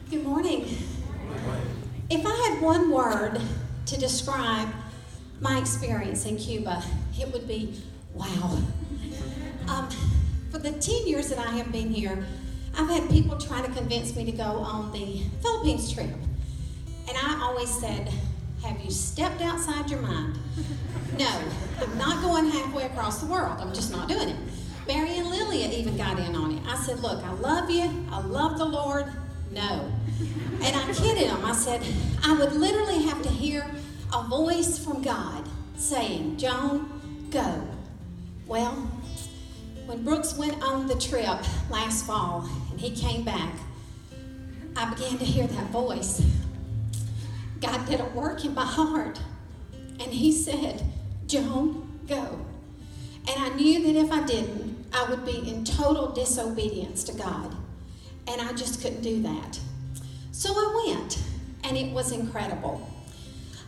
Good morning. If I had one word to describe my experience in Cuba, it would be wow. For the 10 years that I have been here, I've had people try to convince me to go on the Philippines trip. And I always said, have you stepped outside your mind? No, I'm not going halfway across the world. I'm just not doing it. Mary and Lilia even got in on it. I said, look, I love you. I love the Lord. No. And I kidded them. I said, I would literally have to hear a voice from God saying, Joan, go. Well, when Brooks went on the trip last fall and he came back, I began to hear that voice. God did a work in my heart. And he said, Joan, go. And I knew that if I didn't, I would be in total disobedience to God. And I just couldn't do that. So I went, and it was incredible.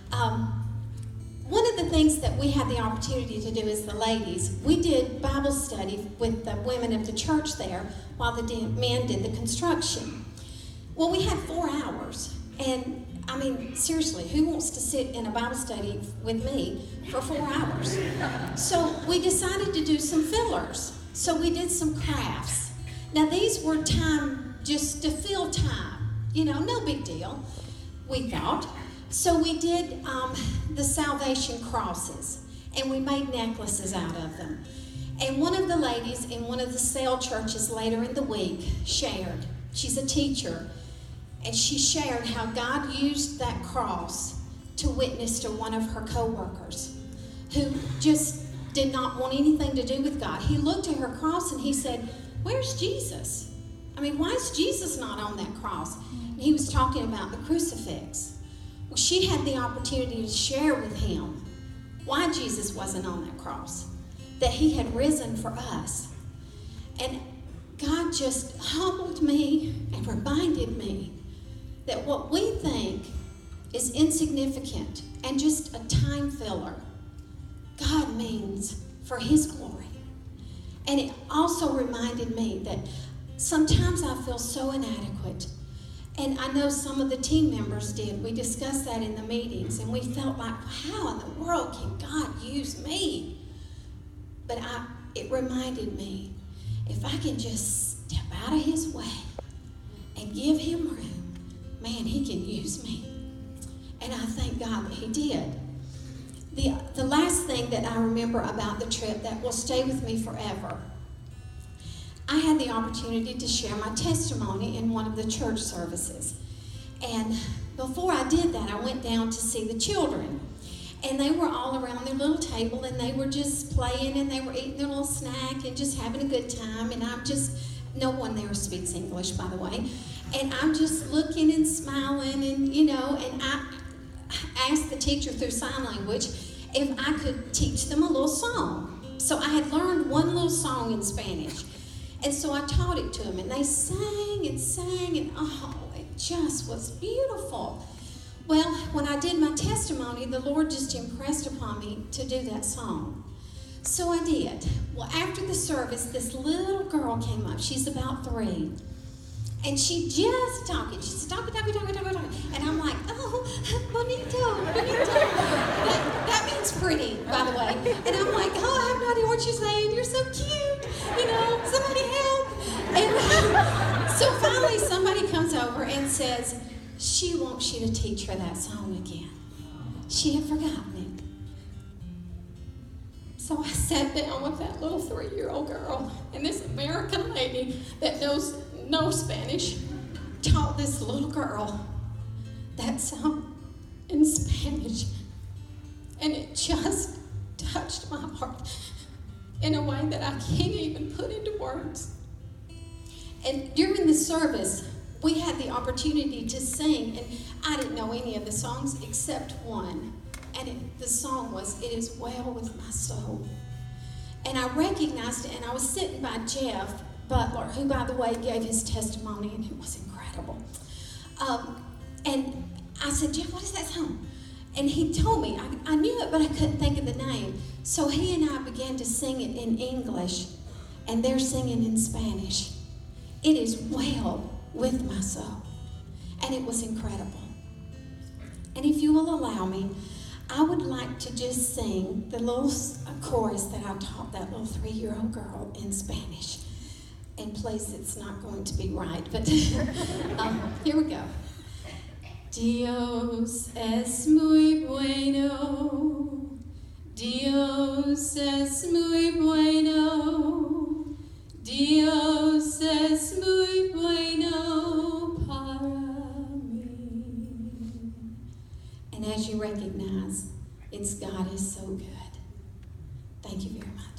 One of the things that we had the opportunity to do as the ladies, we did Bible study with the women of the church there while the men did the construction. Well, we had 4 hours, and I mean, seriously, who wants to sit in a Bible study with me for 4 hours? So we decided to do some fillers. So we did some crafts. Now, these were time just to fill time. You know, no big deal, we thought. So we did the salvation crosses, and we made necklaces out of them. And one of the ladies in one of the cell churches later in the week shared, she's a teacher, and she shared how God used that cross to witness to one of her co-workers who just did not want anything to do with God. He looked at her cross and he said, where's Jesus? I mean, why is Jesus not on that cross? And he was talking about the crucifix. Well, she had the opportunity to share with him why Jesus wasn't on that cross, that he had risen for us. And God just humbled me and reminded me that what we think is insignificant and just a time filler, God means for his glory. And it also reminded me that sometimes I feel so inadequate. And I know some of the team members did. We discussed that in the meetings, and we felt like, how in the world can God use me? But it reminded me, if I can just step out of his way and give him room, man, he can use me. And I thank God that he did. The last thing that I remember about the trip that will stay with me forever, I had the opportunity to share my testimony in one of the church services. And before I did that, I went down to see the children. And they were all around their little table, and they were just playing, and they were eating their little snack and just having a good time. And no one there speaks English, by the way. And I'm just looking and smiling, and and I asked the teacher through sign language if I could teach them a little song. So I had learned one little song in Spanish. And so I taught it to them, and they sang, and oh, it just was beautiful. Well, when I did my testimony, the Lord just impressed upon me to do that song. So I did. Well, after the service, this little girl came up. She's about 3. And she just talking. She's talking. And I'm like, oh, bonito. That means pretty, by the way. And I'm like, oh, I have no idea what you're saying. You're so cute. Somebody help. And so finally somebody comes over and says, she wants you to teach her that song again. She had forgotten it. So I sat down with that little 3-year-old girl, and this American lady that knows no Spanish taught this little girl that song in Spanish. And it just touched my heart in a way that I can't even put into words. And during the service, we had the opportunity to sing, and I didn't know any of the songs except one. And the song was, It Is Well With My Soul. And I recognized it, and I was sitting by Jeff Butler, who, by the way, gave his testimony, and it was incredible. And I said, Jeff, what is that song? And he told me. I knew it, but I couldn't think of the name. So he and I began to sing it in English, and they're singing in Spanish. It is well with my soul. And it was incredible. And if you will allow me, I would like to just sing the little chorus that I taught that little 3-year-old girl in Spanish. And please, it's not going to be right, but here we go. Dios es muy bueno. Dios es muy bueno. Dios es muy bueno para mí. And as you recognize, it's God is so good. Thank you very much.